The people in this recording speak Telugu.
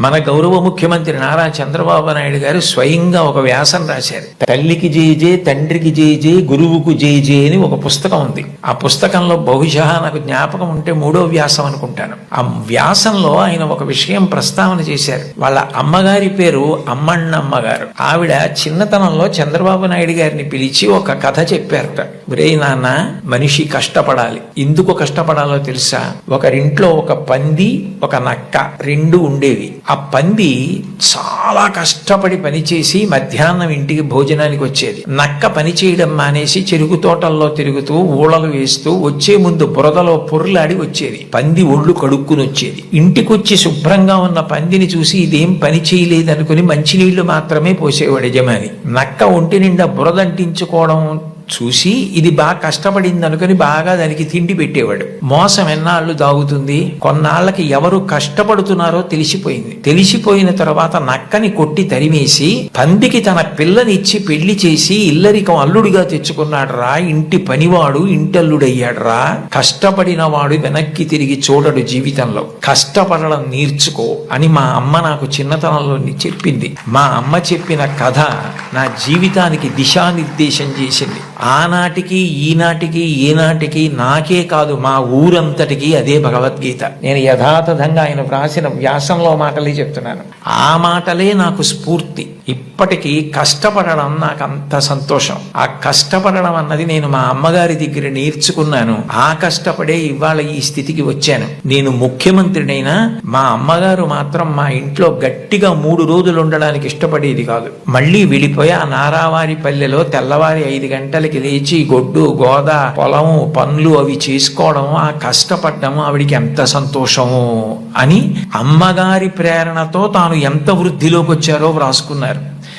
మన గౌరవ ముఖ్యమంత్రి నారా చంద్రబాబు నాయుడు గారు స్వయంగా ఒక వ్యాసం రాశారు. తల్లికి జేజే, తండ్రికి జేజే, గురువుకు జేజే అని ఒక పుస్తకం ఉంది. ఆ పుస్తకంలో బహుశా నాకు జ్ఞాపకం ఉంటే 3వ వ్యాసం అనుకుంటాను. ఆ వ్యాసంలో ఆయన ఒక విషయం ప్రస్తావన చేశారు. వాళ్ళ అమ్మగారి పేరు అమ్మಣ್ಣమ్మ గారు. ఆవిడ చిన్నతనంలో చంద్రబాబు నాయుడు గారిని పిలిచి ఒక కథ చెప్పారట. ఒరేయ్ నాన్న, మనిషి కష్టపడాలి. ఎందుకు కష్టపడాలో తెలుసా? ఒకరింట్లో ఒక పంది, ఒక నక్క రెండు ఉండేవి. ఆ పంది చాలా కష్టపడి పనిచేసి మధ్యాహ్నం ఇంటికి భోజనానికి వచ్చేది. నక్క పని చేయడం మానేసి చెరుకు తోటల్లో తిరుగుతూ ఊళలు వేస్తూ వచ్చే ముందు బురదలో పొర్లాడి వచ్చేది. పంది ఒళ్ళు కడుక్కుని వచ్చేది. ఇంటికొచ్చి శుభ్రంగా ఉన్న పందిని చూసి ఇదేం పని చేయలేదనుకుని మంచినీళ్లు మాత్రమే పోసేవాడు యజమాని. నక్క ఒంటి నిండా బురదంటించుకోవడం చూసి ఇది బాగా కష్టపడింది అనుకుని బాగా దానికి తిండి పెట్టేవాడు. మోసం ఎన్నాళ్ళు దాగుతుంది. కొన్నాళ్ళకి ఎవరు కష్టపడుతున్నారో తెలిసిపోయింది. తెలిసిపోయిన తర్వాత నక్కని కొట్టి తరిమేసి పందికి తన పిల్లనిచ్చి పెళ్లి చేసి ఇల్లరికం అల్లుడిగా తెచ్చుకున్నాడు రా. ఇంటి పనివాడు ఇంటల్లుడయ్యాడు రా. కష్టపడిన వాడు వెనక్కి తిరిగి చూడడు జీవితంలో. కష్టపడడం నేర్చుకో అని మా అమ్మ నాకు చిన్నతనంలో చెప్పింది. మా అమ్మ చెప్పిన కథ నా జీవితానికి దిశానిర్దేశం చేసింది. ఆనాటికి ఈనాటికి ఏనాటికి నాకే కాదు మా ఊరంతటికి అదే భగవద్గీత. నేను యథాతథంగా ఆయన వ్రాసిన వ్యాసంలో మాటలే చెప్తున్నాను. ఆ మాటలే నాకు స్ఫూర్తి. ఇప్పటికీ కష్టపడడం నాకు అంత సంతోషం. ఆ కష్టపడడం అన్నది నేను మా అమ్మగారి దగ్గర నేర్చుకున్నాను. ఆ కష్టపడే ఇవాళ ఈ స్థితికి వచ్చాను. నేను ముఖ్యమంత్రినైనా మా అమ్మగారు మాత్రం మా ఇంట్లో గట్టిగా 3 రోజులు ఉండడానికి ఇష్టపడేది కాదు. మళ్ళీ వెళ్ళిపోయి ఆ నారావారి పల్లెలో తెల్లవారి 5 గంటలకి లేచి గొడ్డు గోద పొలము పనులు అవి చేసుకోవడం, ఆ కష్టపడ్డము ఆవిడికి ఎంత సంతోషము అని అమ్మగారి ప్రేరణతో తాను ఎంత వృద్ధిలోకి వచ్చారో వ్రాసుకున్నారు.